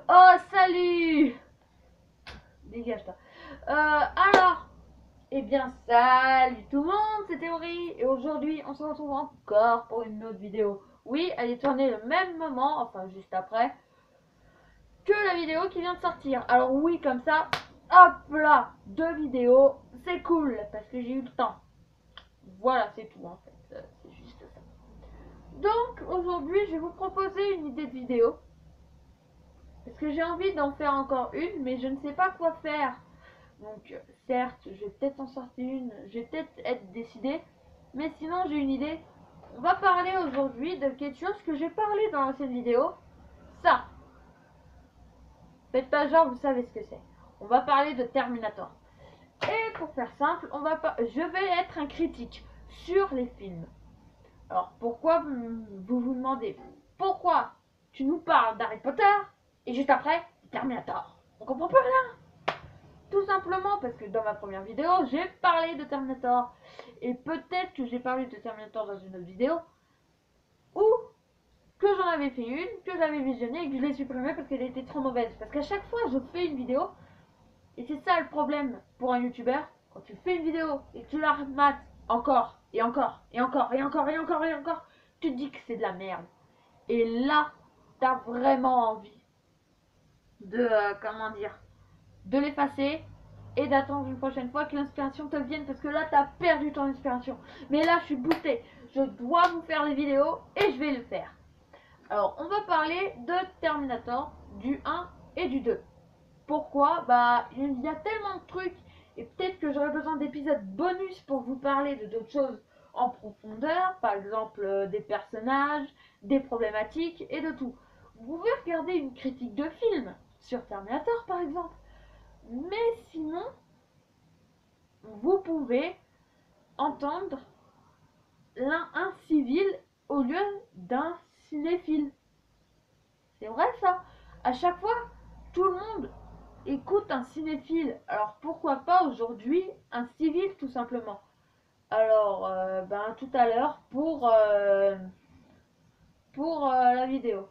Oh, salut! Dégage-toi. Alors, eh bien, salut tout le monde, c'est Théorie. Et aujourd'hui, on se retrouve encore pour une autre vidéo. Oui, elle est tournée le même moment, enfin juste après, que la vidéo qui vient de sortir. Alors oui, comme ça, hop là, 2 vidéos, c'est cool, parce que j'ai eu le temps. Voilà, c'est tout en fait, c'est juste ça. Donc, aujourd'hui, je vais vous proposer une idée de vidéo. Parce que j'ai envie d'en faire encore une, mais je ne sais pas quoi faire. Donc, certes, je vais peut-être en sortir une, je vais peut-être être décidée, mais sinon j'ai une idée. On va parler aujourd'hui de quelque chose que j'ai parlé dans l'ancienne vidéo. Ça. Faites pas genre, vous savez ce que c'est. On va parler de Terminator. Et pour faire simple, je vais être un critique sur les films. Alors, pourquoi vous vous demandez pourquoi tu nous parles d'Harry Potter et juste après Terminator? On comprend plus rien. Tout simplement parce que dans ma première vidéo, j'ai parlé de Terminator. Et peut-être que j'ai parlé de Terminator dans une autre vidéo. Ou que j'en avais fait une, que j'avais visionnée et que je l'ai supprimée parce qu'elle était trop mauvaise. Parce qu'à chaque fois, je fais une vidéo. Et c'est ça le problème pour un youtubeur. Quand tu fais une vidéo et que tu la remates encore, et encore, et encore, et encore, et encore, et encore, tu te dis que c'est de la merde. Et là, t'as vraiment envie de, comment dire, de l'effacer et d'attendre une prochaine fois que l'inspiration te vienne parce que là t'as perdu ton inspiration. Mais là je suis boostée, je dois vous faire les vidéos et je vais le faire. Alors on va parler de Terminator du 1 et du 2. Pourquoi? Bah il y a tellement de trucs et peut-être que j'aurais besoin d'épisodes bonus pour vous parler de d'autres choses en profondeur, par exemple des personnages, des problématiques et de tout. Vous pouvez regarder une critique de film sur Terminator par exemple. Mais sinon, vous pouvez entendre un civil au lieu d'un cinéphile. C'est vrai ça. À chaque fois, tout le monde écoute un cinéphile. Alors pourquoi pas aujourd'hui un civil tout simplement. Alors, tout à l'heure pour la vidéo.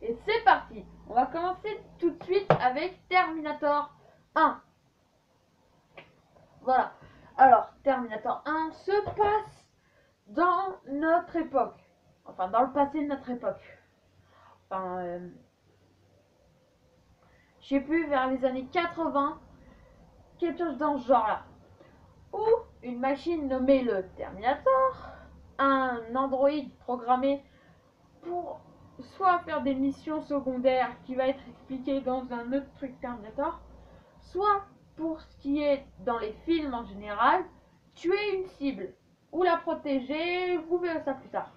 Et c'est parti. On va commencer tout de suite avec Terminator 1. Voilà. Alors, Terminator 1 se passe dans notre époque. Enfin, dans le passé de notre époque. Enfin, je sais plus, vers les années 80, quelque chose dans ce genre-là. Où une machine nommée le Terminator, un androïde programmé pour soit faire des missions secondaires qui va être expliqué dans un autre truc Terminator, soit pour ce qui est dans les films en général, tuer une cible ou la protéger, vous verrez ça plus tard.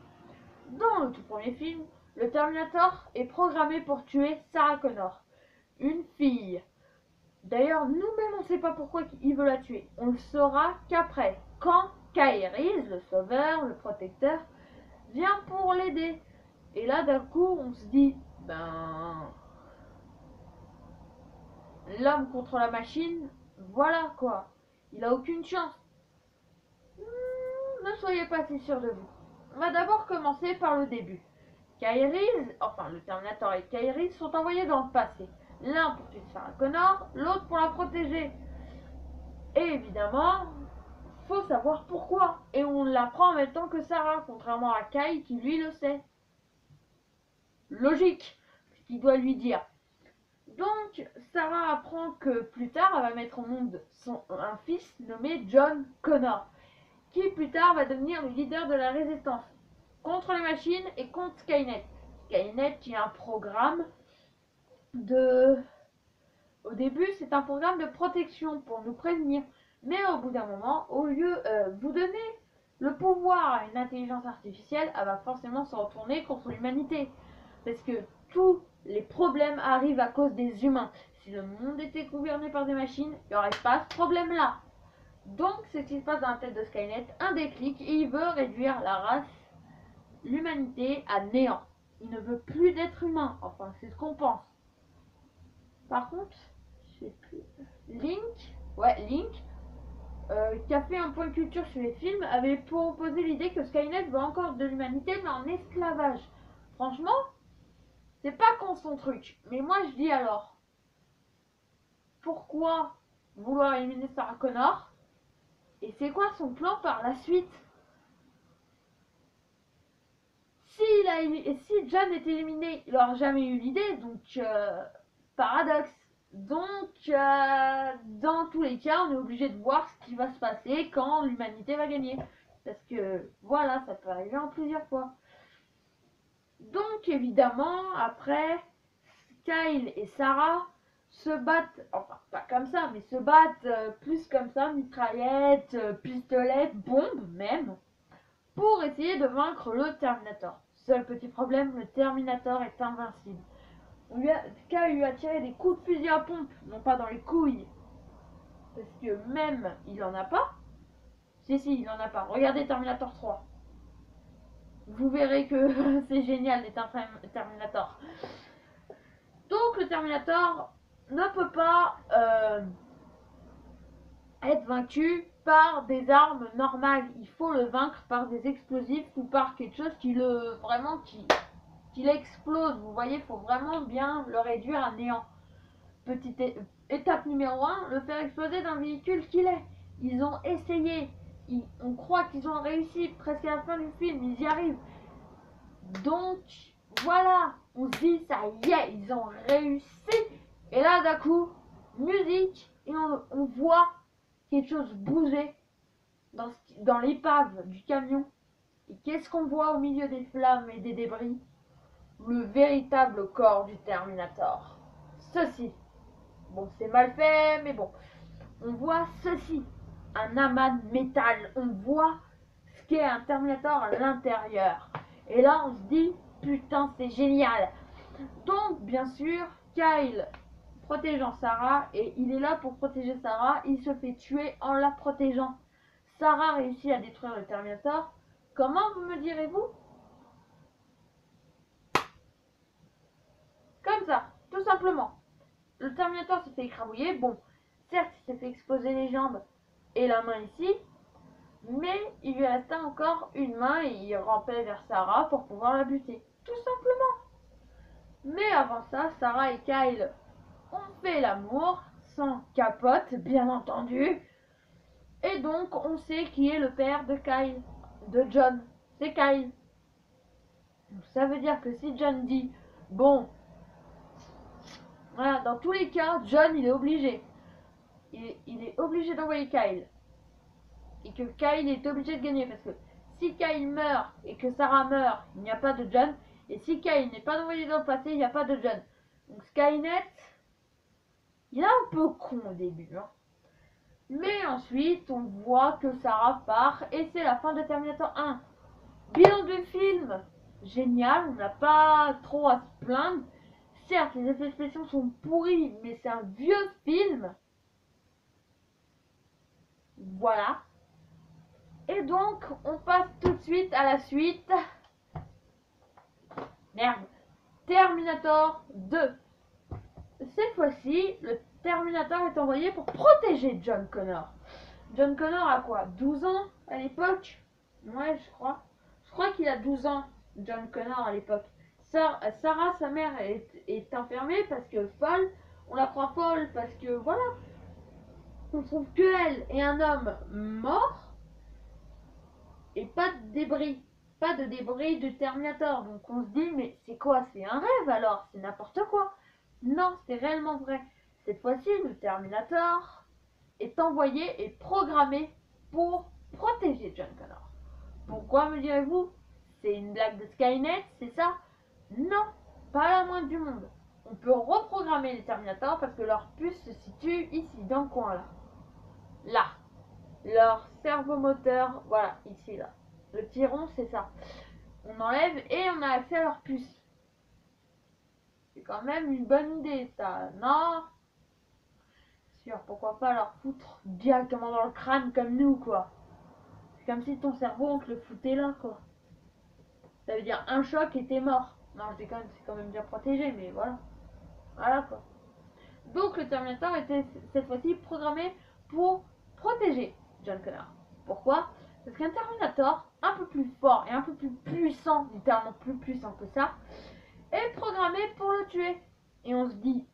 Dans le tout premier film, le Terminator est programmé pour tuer Sarah Connor, une fille. D'ailleurs, nous-mêmes on ne sait pas pourquoi il veut la tuer. On le saura qu'après, quand Kairis, le sauveur, le protecteur, vient pour l'aider. Et là d'un coup on se dit, l'homme contre la machine, voilà quoi. Il a aucune chance. Ne soyez pas si sûr de vous. On va d'abord commencer par le début. Kairis, enfin le Terminator et Kairis sont envoyés dans le passé. L'un pour tuer Sarah Connor, l'autre pour la protéger. Et évidemment, faut savoir pourquoi. Et on l'apprend en même temps que Sarah, contrairement à Kai qui lui le sait. Logique, ce qu'il doit lui dire. Donc, Sarah apprend que plus tard, elle va mettre au monde un fils nommé John Connor, qui plus tard va devenir le leader de la résistance contre les machines et contre Skynet. Skynet qui est un programme de... Au début, c'est un programme de protection pour nous prévenir. Mais au bout d'un moment, au lieu de vous donner le pouvoir à une intelligence artificielle, elle va forcément se retourner contre l'humanité. Parce que tous les problèmes arrivent à cause des humains. Si le monde était gouverné par des machines, il n'y aurait pas ce problème-là. Donc, c'est ce qui se passe dans la tête de Skynet, un déclic, et il veut réduire la race, l'humanité, à néant. Il ne veut plus d'être humain, enfin, c'est ce qu'on pense. Par contre, je sais plus. Link, qui a fait un point de culture sur les films, avait proposé l'idée que Skynet veut encore de l'humanité, mais en esclavage. Franchement, C'est pas con son truc. Mais moi je dis alors, pourquoi vouloir éliminer Sarah Connor? Et c'est quoi son plan par la suite? Si John est éliminé, il n'aura jamais eu l'idée, donc paradoxe. Donc, dans tous les cas, on est obligé de voir ce qui va se passer quand l'humanité va gagner. Parce que, voilà, ça peut arriver en plusieurs fois. Donc, évidemment, après, Kyle et Sarah se battent, enfin, pas comme ça, mais se battent plus comme ça, mitraillettes, pistolets, bombes même, pour essayer de vaincre le Terminator. Seul petit problème, le Terminator est invincible. Kyle lui a tiré des coups de fusil à pompe, non pas dans les couilles, parce que même il en a pas. Si, il en a pas. Regardez Terminator 3. Vous verrez que c'est génial les Terminator. Donc le Terminator ne peut pas être vaincu par des armes normales. Il faut le vaincre par des explosifs ou par quelque chose qui l'explose. Vous voyez, il faut vraiment bien le réduire à néant. Petite étape numéro 1, le faire exploser dans le véhicule qu'il est. Ils ont essayé. On croit qu'ils ont réussi presque à la fin du film. Ils y arrivent. Donc, voilà. On se dit, ça y est, ils ont réussi. Et là, d'un coup, musique. Et on voit quelque chose bouger dans l'épave du camion. Et qu'est-ce qu'on voit au milieu des flammes et des débris? Le véritable corps du Terminator. Ceci. Bon, c'est mal fait, mais bon. On voit ceci. Un amas de métal. On voit ce qu'est un Terminator à l'intérieur. Et là, on se dit, putain, c'est génial. Donc, bien sûr, Kyle protégeant Sarah, et il est là pour protéger Sarah. Il se fait tuer en la protégeant. Sarah réussit à détruire le Terminator. Comment, vous me direz-vous? Comme ça, tout simplement. Le Terminator s'est fait écrabouiller. Bon, certes, il s'est fait exploser les jambes et la main ici, mais il lui restait encore une main et il rampait vers Sarah pour pouvoir la buter. Tout simplement. Mais avant ça, Sarah et Kyle ont fait l'amour, sans capote, bien entendu. Et donc, on sait qui est le père de Kyle, de John. C'est Kyle. Donc, ça veut dire que si John dit, bon, voilà, dans tous les cas, John, il est obligé. Il est obligé d'envoyer Kyle. Et que Kyle est obligé de gagner. Parce que si Kyle meurt et que Sarah meurt, il n'y a pas de John. Et si Kyle n'est pas envoyé dans le passé, il n'y a pas de John. Donc Skynet, il est un peu con au début. Hein. Mais ensuite, on voit que Sarah part. Et c'est la fin de Terminator 1. Bilan du film. Génial, on n'a pas trop à se plaindre. Certes, les effets spéciaux sont pourris, mais c'est un vieux film. Voilà. Et donc, on passe tout de suite à la suite. Merde. Terminator 2. Cette fois-ci, le Terminator est envoyé pour protéger John Connor. John Connor a quoi? 12 ans à l'époque? Ouais, je crois. Je crois qu'il a 12 ans, John Connor à l'époque. Sarah, sa mère, est enfermée parce que folle. On la croit folle parce que voilà. On trouve qu'elle et un homme mort. Et pas de débris. Pas de débris de Terminator. Donc on se dit, mais c'est quoi? C'est un rêve alors? C'est n'importe quoi. Non, c'est réellement vrai. Cette fois-ci, le Terminator est envoyé et programmé pour protéger John Connor. Pourquoi, me direz-vous? C'est une blague de Skynet, c'est ça? Non, pas la moindre du monde. On peut reprogrammer les Terminators parce que leur puce se situe ici, dans le coin là. Là. Leur servomoteur, voilà, ici là. Le petit rond, c'est ça. On enlève et on a accès à leur puce. C'est quand même une bonne idée, ça. Non? Sûr, pourquoi pas leur foutre directement dans le crâne comme nous, quoi. C'est comme si ton cerveau, on te le foutait là, quoi. Ça veut dire un choc et t'es mort. Non, je déconne, c'est quand même bien protégé, mais voilà. Voilà, quoi. Donc, le Terminator était cette fois-ci programmé pour protéger John Connor. Pourquoi? Parce qu'un Terminator un peu plus fort et un peu plus puissant, littéralement plus puissant que ça, est programmé pour le tuer. Et on se dit,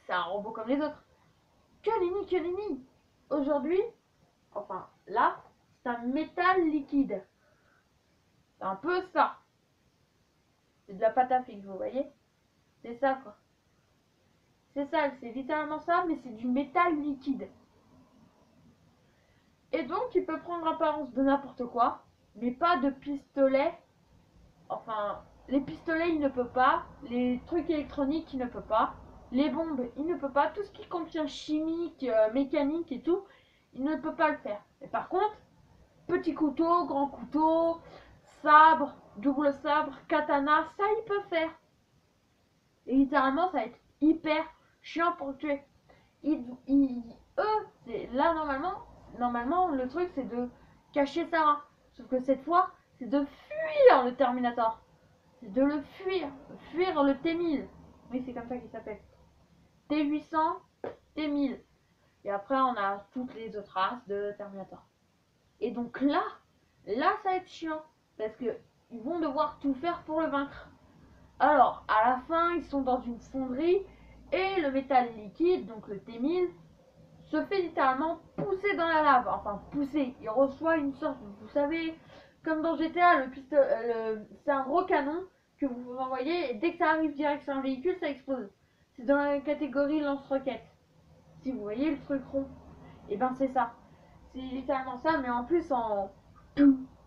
c'est un robot comme les autres. Que nenni. Aujourd'hui, enfin là, c'est un métal liquide. C'est un peu ça. C'est de la pâte à fixe, vous voyez? C'est ça quoi. C'est ça, c'est littéralement ça, mais c'est du métal liquide. Et donc, il peut prendre l'apparence de n'importe quoi, mais pas de pistolet. Enfin, les pistolets, il ne peut pas. Les trucs électroniques, il ne peut pas. Les bombes, il ne peut pas. Tout ce qui contient chimique, mécanique et tout, il ne peut pas le faire. Mais par contre, petit couteau, grand couteau, sabre, double sabre, katana, ça, il peut faire. Et littéralement, ça va être hyper chiant pour le tuer. Là, normalement, le truc, c'est de cacher Sarah. Sauf que cette fois, c'est de fuir le Terminator. C'est de le fuir. Fuir le T-1000. Oui, c'est comme ça qu'il s'appelle. T-800, T-1000. Et après, on a toutes les autres races de Terminator. Et donc là, ça va être chiant. Parce que ils vont devoir tout faire pour le vaincre. Alors, à la fin, ils sont dans une fonderie. Et le métal liquide, donc le T-1000, se fait littéralement pousser dans la lave. Enfin, pousser. Il reçoit une sorte, vous savez, comme dans GTA, c'est un gros canon que vous envoyez et dès que ça arrive direct sur un véhicule, ça explose. C'est dans la catégorie lance-roquette. Si vous voyez le truc rond, et ben c'est ça. C'est littéralement ça, mais en plus en...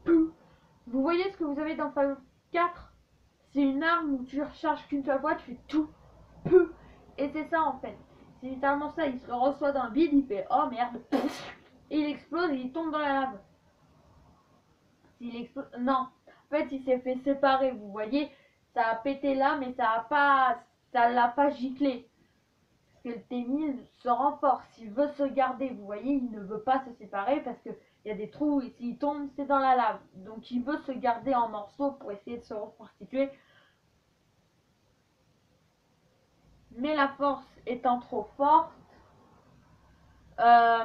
Vous voyez ce que vous avez dans Fallout 4? C'est une arme où tu recharges qu'une seule fois, tu fais tout. Et c'est ça en fait. C'est littéralement ça. Il se reçoit d'un bide, il fait oh merde. Et il explose et il tombe dans la lave. S'il explose. Non. En fait, il s'est fait séparer, vous voyez. Ça a pété là, mais ça l'a pas giclé. Parce que le T-1000 se renforce. Il veut se garder, vous voyez, il ne veut pas se séparer parce que il y a des trous et s'il tombe, c'est dans la lave. Donc il veut se garder en morceaux pour essayer de se reconstituer. Mais la force étant trop forte, euh,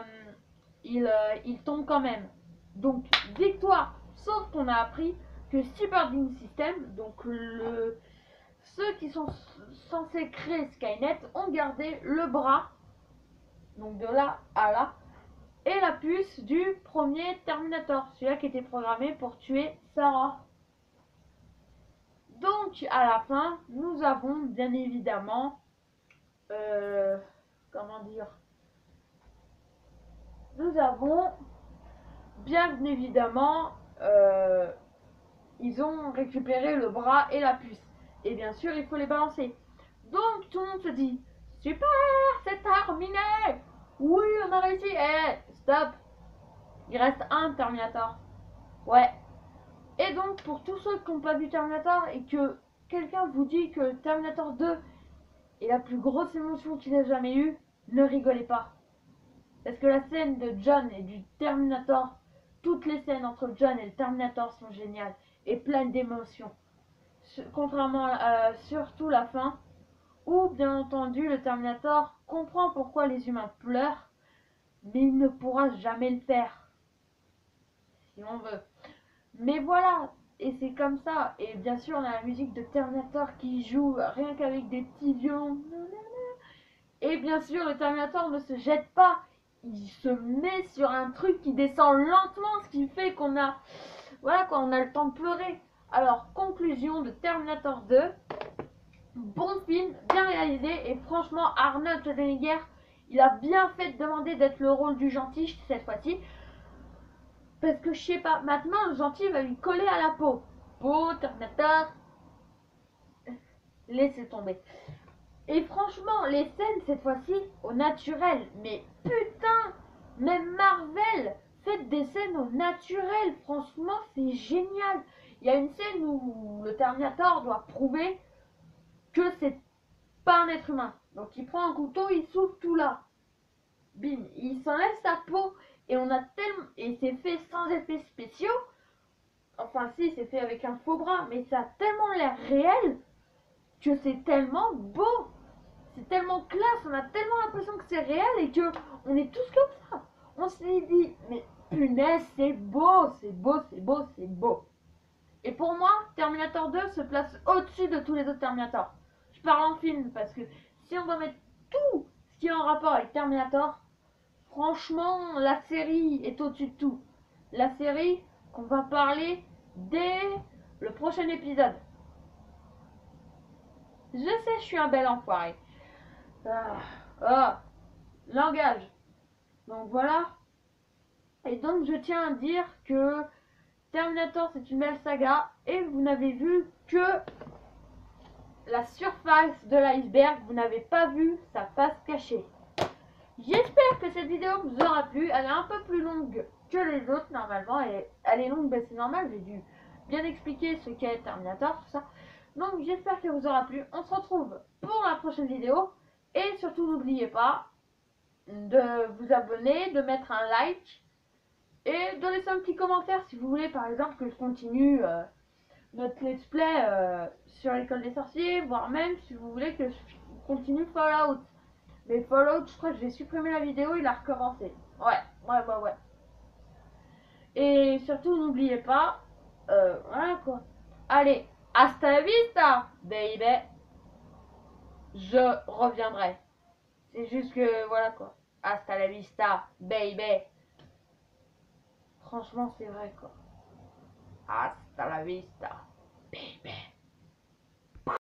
il tombe quand même. Donc victoire. Sauf qu'on a appris que Cyberdyne System, donc ceux qui sont censés créer Skynet, ont gardé le bras, donc de là à là, et la puce du premier Terminator, celui-là qui était programmé pour tuer Sarah. Donc à la fin, nous avons bien évidemment, comment dire, nous avons bien évidemment, ils ont récupéré le bras et la puce. Et bien sûr, il faut les balancer. Donc tout le monde se dit, super, c'est terminé. Oui, on a réussi. Stop. Il reste un Terminator. Ouais. Et donc pour tous ceux qui n'ont pas vu Terminator et que quelqu'un vous dit que Terminator 2 est la plus grosse émotion qu'il ait jamais eue, ne rigolez pas. Parce que la scène de John et du Terminator, toutes les scènes entre John et le Terminator sont géniales et pleines d'émotions. Contrairement à surtout la fin, où bien entendu le Terminator comprend pourquoi les humains pleurent, mais il ne pourra jamais le faire, si on veut. Mais voilà, et c'est comme ça. Et bien sûr, on a la musique de Terminator qui joue rien qu'avec des petits violons. Et bien sûr, le Terminator ne se jette pas. Il se met sur un truc qui descend lentement, ce qui fait qu'on a, voilà quoi, on a le temps de pleurer. Alors, conclusion de Terminator 2. Bon film, bien réalisé, et franchement, Arnold Schwarzenegger, il a bien fait de demander d'être le rôle du gentil cette fois-ci. Parce que je sais pas, maintenant le gentil va lui coller à la peau. Peau, Terminator. Laissez tomber. Et franchement, les scènes cette fois-ci au naturel. Mais putain, même Marvel, faites des scènes au naturel. Franchement, c'est génial. Il y a une scène où le Terminator doit prouver que c'est pas un être humain. Donc il prend un couteau, il souffle tout là. Bim, il s'enlève sa peau. Et on a tellement. Et c'est fait sans effets spéciaux. Enfin si, c'est fait avec un faux bras. Mais ça a tellement l'air réel que c'est tellement beau. C'est tellement classe. On a tellement l'impression que c'est réel et que on est tous comme ça. On s'est dit, mais punaise, c'est beau, c'est beau, c'est beau, c'est beau. Et pour moi, Terminator 2 se place au-dessus de tous les autres Terminator. Je parle en film parce que si on doit mettre tout ce qui est en rapport avec Terminator, franchement, la série est au-dessus de tout. La série qu'on va parler dès le prochain épisode. Je sais, je suis un bel enfoiré. Langage. Donc voilà. Et donc je tiens à dire que Terminator c'est une belle saga et vous n'avez vu que la surface de l'iceberg, vous n'avez pas vu sa face cachée. J'espère que cette vidéo vous aura plu, elle est un peu plus longue que les autres normalement, elle est longue, ben c'est normal, j'ai dû bien expliquer ce qu'est Terminator, tout ça. Donc j'espère qu'elle vous aura plu, on se retrouve pour la prochaine vidéo et surtout n'oubliez pas de vous abonner, de mettre un like et de laisser un petit commentaire si vous voulez par exemple que je continue notre let's play sur l'école des sorciers, voire même si vous voulez que je continue Fallout. Mais Fallout, je crois que j'ai supprimé la vidéo, il a recommencé. Ouais. Et surtout, n'oubliez pas, voilà quoi. Allez, hasta la vista, baby. Je reviendrai. C'est juste que, voilà quoi. Hasta la vista, baby. Franchement, c'est vrai quoi. Hasta la vista, baby.